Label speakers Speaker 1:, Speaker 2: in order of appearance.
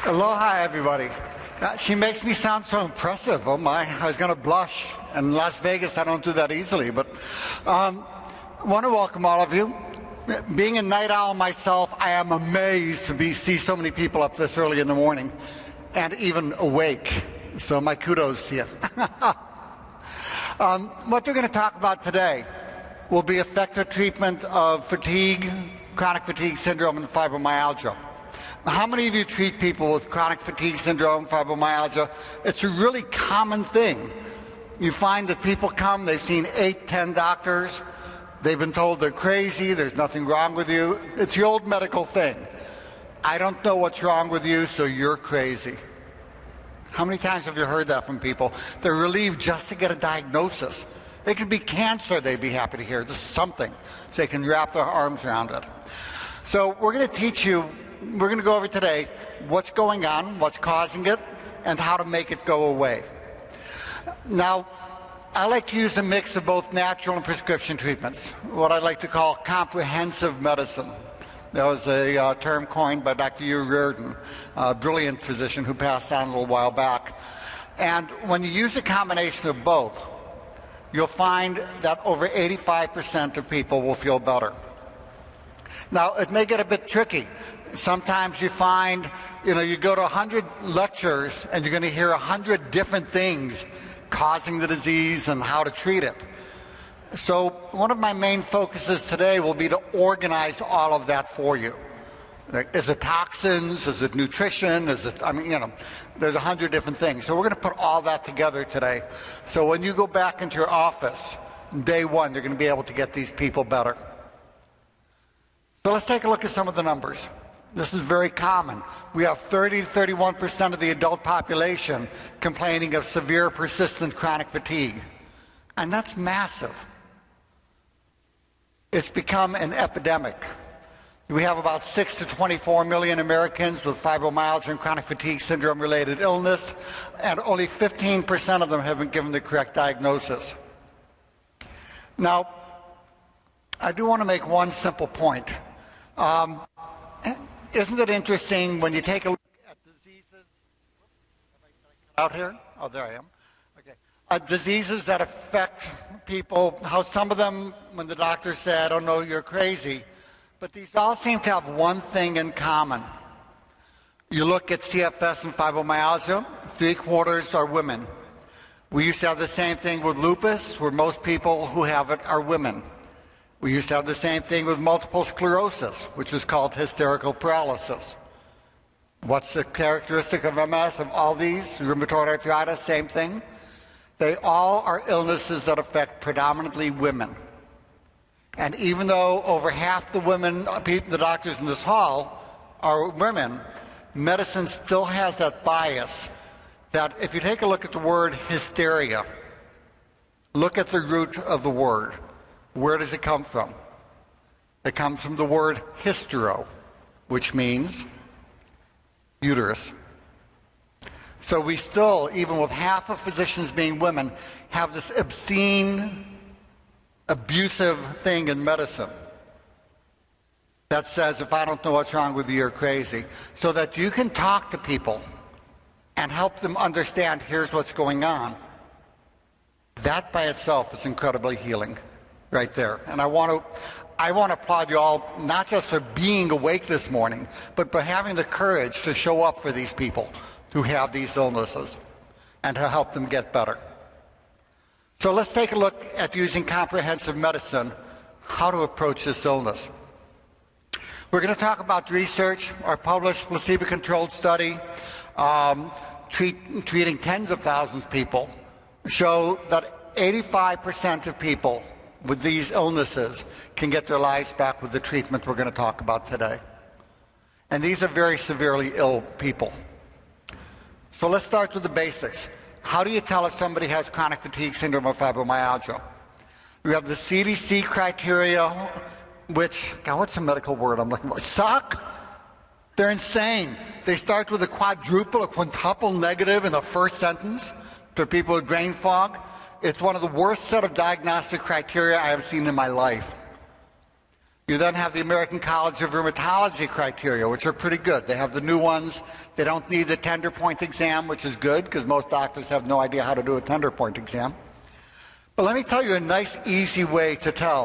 Speaker 1: Aloha, everybody. She makes me sound so impressive. Oh my, I was going to blush. In Las Vegas, I don't do that easily, but I want to welcome all of you. Being a night owl myself, I am amazed to see so many people up this early in the morning and even awake. So my kudos to you. What we're going to talk about today will be effective treatment of fatigue, chronic fatigue syndrome, and fibromyalgia. How many of you treat people with chronic fatigue syndrome, fibromyalgia? It's a really common thing. You find that people come, they've seen 8, 10 doctors, they've been told they're crazy, there's nothing wrong with you. It's the old medical thing. I don't know what's wrong with you, so you're crazy. How many times have you heard that from people? They're relieved just to get a diagnosis. It could be cancer, they'd be happy to hear. Just something, so they can wrap their arms around it. So we're going to teach you, we're going to go over today what's going on, what's causing it, and how to make it go away. Now, I like to use a mix of both natural and prescription treatments, what I like to call comprehensive medicine. That was a term coined by Dr. Hugh Reardon, a brilliant physician who passed on a little while back. And when you use a combination of both, you'll find that over 85% of people will feel better. Now, it may get a bit tricky. Sometimes you find, you go to 100 lectures and you're going to hear 100 different things causing the disease and how to treat it. So one of my main focuses today will be to organize all of that for you. Is it toxins? Is it nutrition? Is it, there's 100 different things. So we're going to put all that together today. So when you go back into your office, day one, you're going to be able to get these people better. So let's take a look at some of the numbers. This is very common. We have 30 to 31% of the adult population complaining of severe persistent chronic fatigue. And that's massive. It's become an epidemic. We have about 6 to 24 million Americans with fibromyalgia and chronic fatigue syndrome related illness, and only 15% of them have been given the correct diagnosis. Now, I do want to make one simple point. Isn't it interesting when you take a look at diseases? Have I cut out here? Oh, there I am. Okay. Diseases that affect people, how some of them, when the doctor said, oh no, you're crazy, but these all seem to have one thing in common. You look at CFS and fibromyalgia, 3/4 are women. We used to have the same thing with lupus, where most people who have it are women. We used to have the same thing with multiple sclerosis, which is called hysterical paralysis. What's the characteristic of MS of all these? Rheumatoid arthritis, same thing. They all are illnesses that affect predominantly women. And even though over half the women, the doctors in this hall, are women, medicine still has that bias that if you take a look at the word hysteria, look at the root of the word. Where does it come from? It comes from the word hystero, which means uterus. So we still, even with half of physicians being women, have this obscene, abusive thing in medicine that says, if I don't know what's wrong with you, you're crazy. So that you can talk to people and help them understand, here's what's going on. That by itself is incredibly healing. Right there. And I want to applaud you all, not just for being awake this morning, but for having the courage to show up for these people who have these illnesses and to help them get better. So let's take a look at using comprehensive medicine, how to approach this illness. We're going to talk about research, our published placebo-controlled study, treating tens of thousands of people, show that 85% of people with these illnesses can get their lives back with the treatment we're going to talk about today. And these are very severely ill people. So let's start with the basics. How do you tell if somebody has chronic fatigue syndrome or fibromyalgia? We have the CDC criteria, which, God, what's a medical word I'm looking for? Suck? They're insane. They start with a quadruple or quintuple negative in the first sentence for people with brain fog. It's one of the worst set of diagnostic criteria I have seen in my life. You then have the American College of Rheumatology criteria, which are pretty good. They have the new ones. They don't need the tender point exam, which is good because most doctors have no idea how to do a tender point exam. But let me tell you a nice, easy way to tell